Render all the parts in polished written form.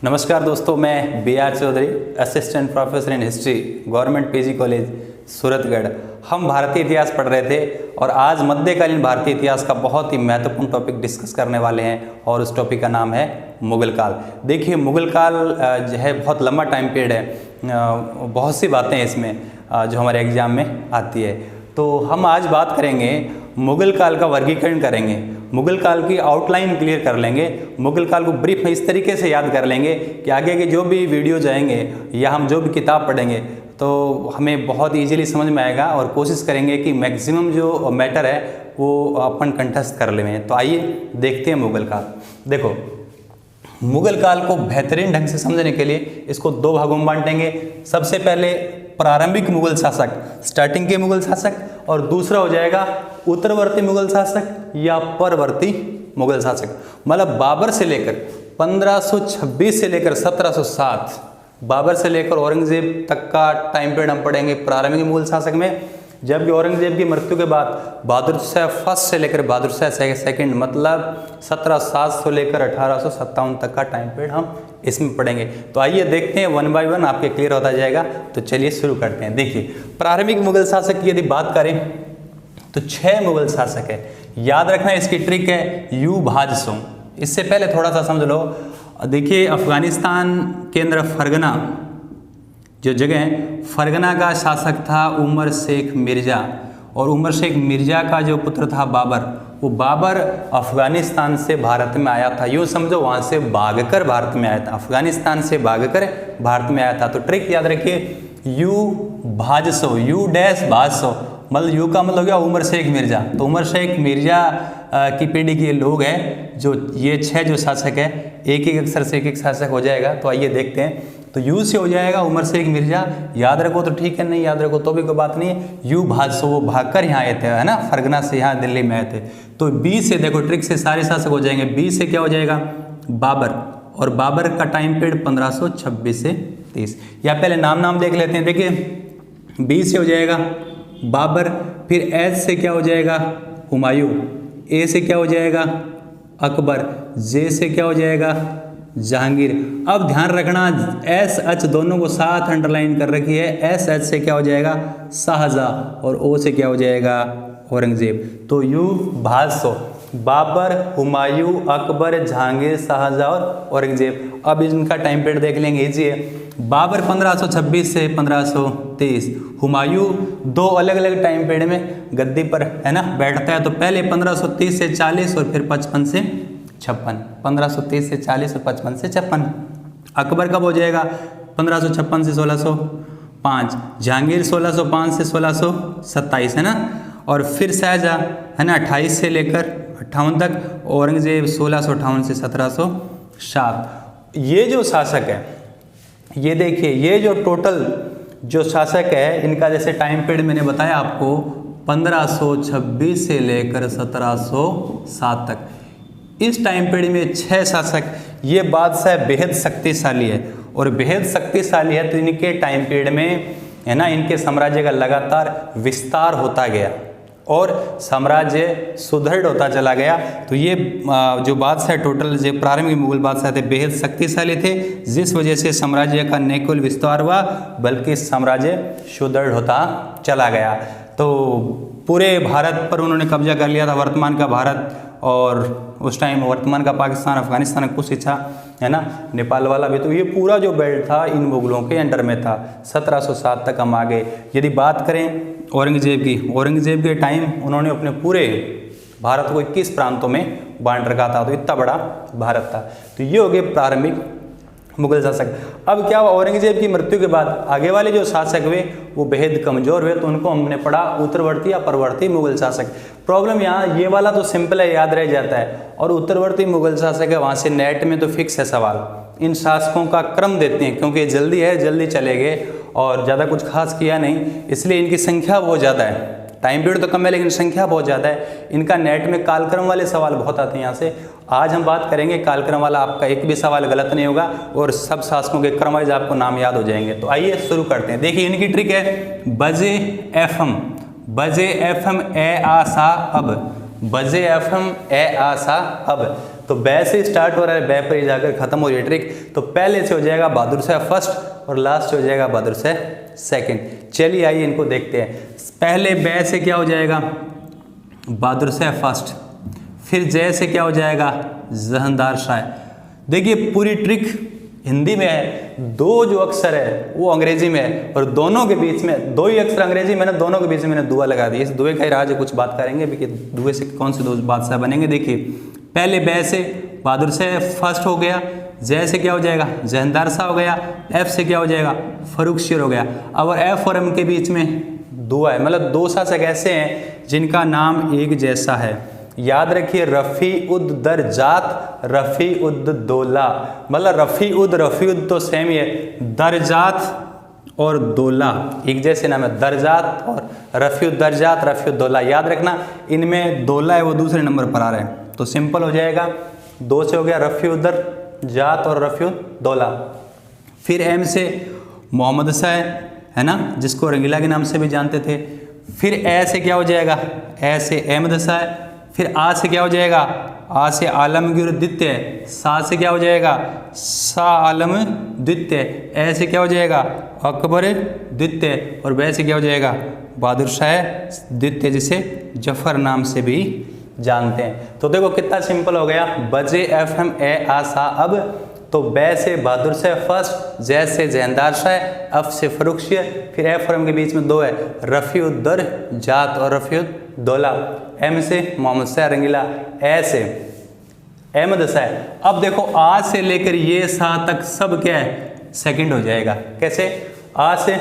नमस्कार दोस्तों, मैं B R Chaudhary, assistant professor in history, government PG college Suratgarh. हम भारतीय इतिहास पढ़ रहे थे और आज मध्यकालीन भारतीय इतिहास का बहुत ही महत्वपूर्ण टॉपिक डिस्कस करने वाले हैं और उस टॉपिक का नाम है मुगल काल। देखिए, मुगल काल जो है बहुत लंबा टाइम पीरियड है, बहुत सी बातें इसमें जो हमारे एग्जाम में आती है। तो हम आज बात करेंगे मुगल काल का वर्गीकरण करेंगे, मुगल काल की आउटलाइन क्लियर कर लेंगे, मुगल काल को ब्रीफ में इस तरीके से याद कर लेंगे कि आगे के जो भी वीडियो जाएंगे या हम जो भी किताब पढ़ेंगे तो हमें बहुत इजीली समझ में आएगा और कोशिश करेंगे कि मैक्सिमम जो मैटर है वो अपन कंठस्थ कर लें। तो आइए देखते हैं मुगल काल। देखो, मुगल काल को बेहतरीन ढंग से समझने के लिए इसको दो भागों में बांटेंगे। सबसे पहले प्रारंभिक मुगल शासक, स्टार्टिंग के मुगल शासक, और दूसरा हो जाएगा उत्तरवर्ती मुगल शासक या परवर्ती मुगल शासक। मतलब बाबर से लेकर 1526 से लेकर 1707, बाबर से लेकर औरंगजेब तक का टाइम पीरियड हम पढ़ेंगे प्रारंभिक मुगल शासक में। जबकि औरंगजेब की मृत्यु के बाद बहादुर शाह फर्स्ट से लेकर बहादुर शाह सेकंड, मतलब 1707 से लेकर 1857 तक का टाइम पीरियड हम इसमें पढ़ेंगे। तो आइए देखते हैं, वन बाय वन आपके क्लियर होता जाएगा। तो चलिए शुरू करते हैं। देखिए, प्रारंभिक मुगल शासक की यदि बात करें तो 6 मुगल शासक है। याद रखना, इसकी ट्रिक है यू भाज सो। इससे पहले थोड़ा सा समझ लो। देखिए, अफगानिस्तान के अंदर फरगना जो जगह है, फरगना का शासक था उमर शेख मिर्जा, और उमर शेख मिर्जा का जो पुत्र था बाबर, वो बाबर अफगानिस्तान से भारत में आया था। यूँ समझो, वहाँ से भागकर भारत में आया था, अफगानिस्तान से भागकर भारत में आया था। तो ट्रिक याद रखिए, यू भाजसो, यू डैश भाजसो, मतलब यू का मतलब क्या, उमर शेख मिर्जा। तो उमर शेख मिर्जा की पीढ़ी के लोग हैं जो ये 6 जो शासक है, एक एक अक्षर से एक एक शासक हो जाएगा। तो आइए देखते हैं। तो यू से हो जाएगा उमर शेख मिर्जा, याद रखो तो ठीक है, नहीं याद रखो तो भी कोई बात नहीं है। यू भाजसो, वो भागकर यहाँ आए थे, है ना, फरगना से यहाँ दिल्ली में आए थे। तो बी से देखो, ट्रिक से सारे शासक हो जाएंगे। बी से क्या हो जाएगा, बाबर, और बाबर का टाइम पीरियड 1526 से 30। या पहले नाम देख लेते हैं। देखिए, बी से हो जाएगा बाबर, फिर एच से क्या हो जाएगा, हुमायूं, ए से क्या हो जाएगा, अकबर, जे से क्या हो जाएगा, जहांगीर। अब ध्यान रखना, एस एच दोनों को साथ अंडरलाइन कर रखी है। एस एच से क्या हो जाएगा, शाहजहां, और ओ से क्या हो जाएगा, औरंगजेब। तो यू भाजसो, बाबर, हुमायूं, अकबर, जहांगीर, शाहजहां और औरंगजेब। अब इनका टाइम पीरियड देख लेंगे, इजी है। बाबर 1526 से 1523, हुमायूं 2 अलग अलग टाइम पीरियड में गद्दी पर, है ना, बैठता है। तो पहले 1530 से 40 और फिर 55 से 56, 1530 से 40 और 55 से 56। अकबर कब हो जाएगा, 1556 से 1605, जहांगीर 1605 से 1627, है ना, और फिर शाहजहां, है ना, 28 से लेकर 58 तक, औरंगजेब 1658 से 1707। ये जो शासक है, ये देखिए, ये जो टोटल जो शासक है, इनका जैसे टाइम पीरियड मैंने बताया आपको 1526 से लेकर 1707 तक। इस टाइम पीरियड में 6 शासक, ये बादशाह बेहद शक्तिशाली है, और बेहद शक्तिशाली है तो इनके टाइम पीरियड में, है ना, इनके साम्राज्य का लगातार विस्तार होता गया और साम्राज्य सुदृढ़ होता चला गया। तो ये जो बादशाह टोटल जो प्रारंभिक मुगल बादशाह थे, बेहद शक्तिशाली थे, जिस वजह से साम्राज्य का न केवल विस्तार हुआ बल्कि साम्राज्य सुदृढ़ होता चला गया। तो पूरे भारत पर उन्होंने कब्जा कर लिया था, वर्तमान का भारत, और उस टाइम वर्तमान का पाकिस्तान, अफगानिस्तान, कुछ हिस्सा, है ना, नेपाल वाला भी। तो ये पूरा जो बेल्ट था इन मुगलों के अंडर में था। 1707 तक हम आ गए। यदि बात करें औरंगजेब की, औरंगजेब के टाइम उन्होंने अपने पूरे भारत को 21 प्रांतों में बांट रखा था। तो इतना बड़ा भारत था। तो ये हो गए प्रारंभिक मुगल शासक। अब क्या हुआ, औरंगजेब की मृत्यु के बाद आगे वाले जो शासक हुए वो बेहद कमजोर हुए, तो उनको हमने पढ़ा उत्तरवर्ती या परवर्ती मुगल शासक। प्रॉब्लम यहाँ ये वाला तो सिंपल है, याद रह जाता है, और उत्तरवर्ती मुगल शासक है, वहाँ से नेट में तो फिक्स है सवाल। इन शासकों का क्रम देते हैं क्योंकि जल्दी है, जल्दी चले गए और ज़्यादा कुछ खास किया नहीं, इसलिए इनकी संख्या बहुत ज़्यादा है। टाइम पीरियड तो कम है लेकिन संख्या बहुत ज़्यादा है। इनका नेट में कालक्रम वाले सवाल बहुत आते हैं यहाँ से। आज हम बात करेंगे कालक्रम वाला, आपका एक भी सवाल गलत नहीं होगा और सब शासकों के क्रम वाइज आपको नाम याद हो जाएंगे। तो आइए शुरू करते हैं। देखिए, इनकी ट्रिक है बजे एफएम, बजे एफएम ए आ सा अब, बजे एफएम ए आ सा अब। तो बै से स्टार्ट हो रहा है, बै पर ही जाकर खत्म हो रही है ट्रिक। तो पहले से हो जाएगा बहादुर शाह फर्स्ट और लास्ट हो जाएगा बहादुर शाह सेकंड। चलिए आइए इनको देखते हैं। पहले बै से क्या हो जाएगा, बहादुर शाह फर्स्ट, फिर जय से क्या हो जाएगा, जहांदार शाह। देखिए पूरी ट्रिक हिंदी में है, दो जो अक्षर है वो अंग्रेजी में है और दोनों के बीच में दो ही अक्षर अंग्रेजी में ना, दोनों के बीच में मैंने दुआ लगा दी। इस दुए का ही राज कुछ बात करेंगे कि दुए से कौन से दो बादशाह बनेंगे। देखिए पहले बै से बहादुर शाह फर्स्ट हो गया, जय से क्या हो जाएगा, जहांदार शाह हो गया, एफ से क्या हो जाएगा, फर्रुखशियर हो गया। अब एफ और एम के बीच में दुआ है, मतलब दो शासक ऐसे हैं जिनका नाम एक जैसा है। याद रखिए रफ़ी उद दरजात, रफ़ी उद दौला, मतलब रफ़ी उद तो सेम ही है, दरजात और दौला एक जैसे नाम है, दरजात और रफ़ी उद दरजात, रफ़ी उद दौला। याद रखना इनमें दौला है वो दूसरे नंबर पर आ रहे हैं, तो सिंपल हो जाएगा, दो से हो गया रफ़ी उद दरजात और रफ़ी उद दौला। फिर एम से मोहम्मद शाह है ना, जिसको रंगीला के नाम से भी जानते थे। फिर ए से क्या हो जाएगा, ए से अहमद शाह। फिर आ से क्या हो जाएगा, आ से आलमगीर द्वितीय, सा से क्या हो जाएगा, शाह आलम द्वितीय, ए से क्या हो जाएगा, अकबर द्वितीय, और बै से क्या हो जाएगा, बहादुर शाह द्वितीय, जिसे जफर नाम से भी जानते हैं। तो देखो कितना सिंपल हो गया, बजे एफ एम ए आ सा। अब तो बै से बहादुर शाह फर्स्ट, जय से जहांदार शाह, अफ से फर्रुखशियर, फिर एफ और एम के बीच में दो है, रफ़ी उद दरजात और रफ़ी उद दौला। एम से मोहम्मद शाह रंगीला, ए से अहमद शाह। अब देखो आ से लेकर ये सा तक सब क्या है, सेकंड हो जाएगा। कैसे, आ से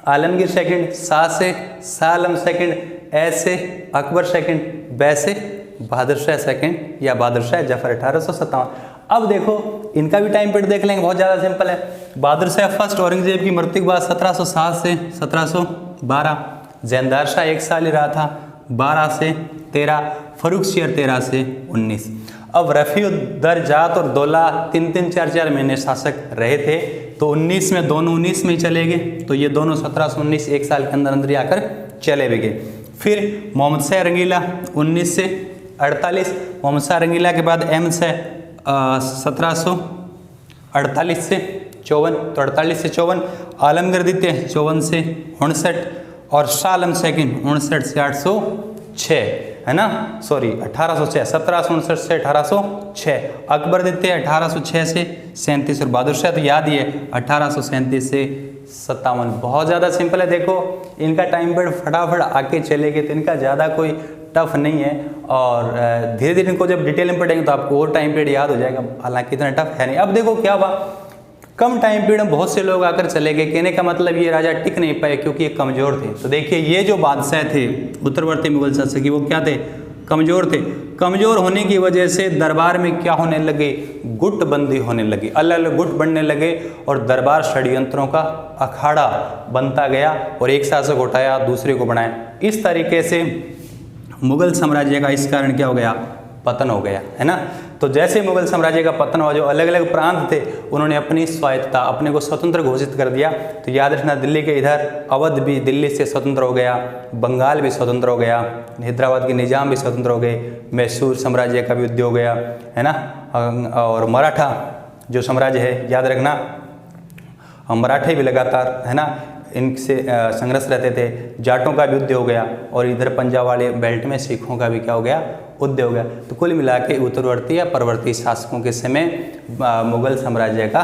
आलमगीर सेकंड, सा से शाह आलम सेकंड, ए से अकबर सेकंड, बै से बहादुर शाह सेकंड या बहादुर शाह जफर 1857। अब देखो इनका भी टाइम पीरियड देख लेंगे, बहुत ज़्यादा सिंपल है। बहादुर शाह फर्स्ट औरंगजेब की मृत्यु के बाद 1707 से 1712, जहांदार शाह 1 साल ही रहा था, 12 से 13, फर्रुखशियर 13 से 19। अब रफ़ी उद दरजात और दौला 3-3, 4-4 महीने शासक रहे थे, तो 19 में दोनों 19 में ही चले गए, तो ये दोनों 1719 1 साल के अंदर अंदर आकर चले भी गए। फिर मोहम्मद शाह रंगीला 19 से 48, मोहम्मद शाह रंगीला के बाद अहमद शाह 1748 से 54, तो 48 से 54, आलमगीर द्वितीय 54 से 59 और शाह आलम सेकंड 59 से 806 है ना, सॉरी 1806, 1759 से 1806, अकबर द्वितीय 1806 से 37 और बहादुर शाह तो याद ही है 1837 से 57। बहुत ज़्यादा सिंपल है। देखो इनका टाइम पीरियड फटाफट आके चले गए, तो इनका ज़्यादा कोई टफ नहीं है, और धीरे धीरे इनको जब डिटेल में पढ़ेंगे तो आपको और टाइम पीरियड याद हो जाएगा, हालांकि इतना टफ है नहीं। अब देखो क्या हुआ, कम टाइम पीरियड में बहुत से लोग आकर चले गए, कहने का मतलब ये राजा टिक नहीं पाए क्योंकि ये कमज़ोर थे। तो देखिए ये जो बादशाह थे उत्तरवर्ती मुगल शासक की, वो क्या थे, कमज़ोर थे। कमज़ोर होने की वजह से दरबार में क्या होने लगे, गुटबंदी होने लगी, अलग अलग गुट बनने लगे और दरबार षड्यंत्रों का अखाड़ा बनता गया और एक शासक उठाया दूसरे को बनाया। इस तरीके से मुगल साम्राज्य का इस कारण क्या हो गया, पतन हो गया, है ना। तो जैसे मुगल साम्राज्य का पतन हुआ, जो अलग अलग प्रांत थे उन्होंने अपनी स्वायत्तता, अपने को स्वतंत्र घोषित कर दिया। तो याद रखना दिल्ली के इधर अवध भी दिल्ली से स्वतंत्र हो गया, बंगाल भी स्वतंत्र हो गया, हैदराबाद के निजाम भी स्वतंत्र हो गए, मैसूर साम्राज्य का भी युद्ध हो गया, है ना। और मराठा जो साम्राज्य है, याद रखना मराठे भी लगातार, है ना, इनसे संघर्ष रहते थे। जाटों का भी युद्ध हो गया और इधर पंजाब वाले बेल्ट में सिखों का भी क्या हो गया, युद्ध हो गया। तो कुल मिला के उत्तरवर्ती या परवर्ती शासकों के समय मुगल साम्राज्य का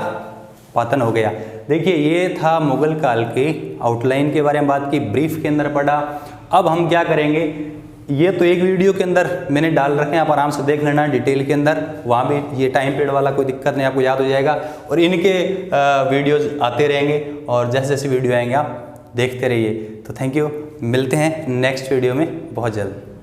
पतन हो गया। देखिए ये था मुगल काल के आउटलाइन के बारे में बात की, ब्रीफ के अंदर पढ़ा। अब हम क्या करेंगे, ये तो एक वीडियो के अंदर मैंने डाल रखे हैं, आप आराम से देख लेना डिटेल के अंदर, वहाँ भी ये टाइम पीरियड वाला कोई दिक्कत नहीं, आपको याद हो जाएगा। और इनके वीडियोज़ आते रहेंगे और जैसे जैसे वीडियो आएंगे आप देखते रहिए। तो थैंक यू, मिलते हैं नेक्स्ट वीडियो में बहुत जल्द।